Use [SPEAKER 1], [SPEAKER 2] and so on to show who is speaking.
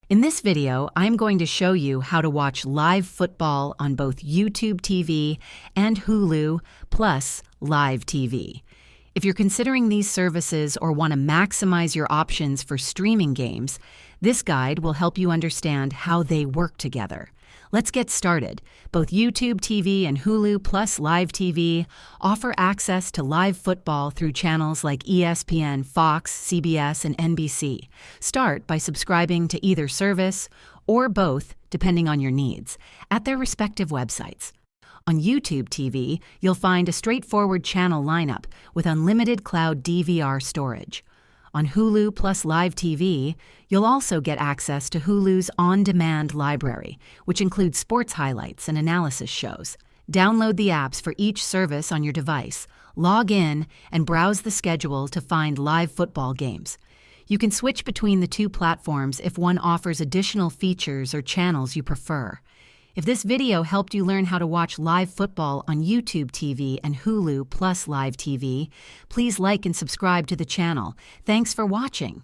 [SPEAKER 1] In this video, I'm going to show you how to watch live football on both YouTube TV and Hulu, plus live TV. If you're considering these services or want to maximize your options for streaming games, this guide will help you understand how they work together. Let's get started. Both YouTube TV and Hulu plus Live TV offer access to live football through channels like ESPN, Fox, CBS, and NBC. Start by subscribing to either service or both, depending on your needs, at their respective websites. On YouTube TV, you'll find a straightforward channel lineup with unlimited cloud DVR storage. On Hulu plus Live TV, you'll also get access to Hulu's on-demand library, which includes sports highlights and analysis shows. Download the apps for each service on your device, log in, and browse the schedule to find live football games. You can switch between the two platforms if one offers additional features or channels you prefer. If this video helped you learn how to watch live football on YouTube TV and Hulu plus Live TV, please like and subscribe to the channel. Thanks for watching.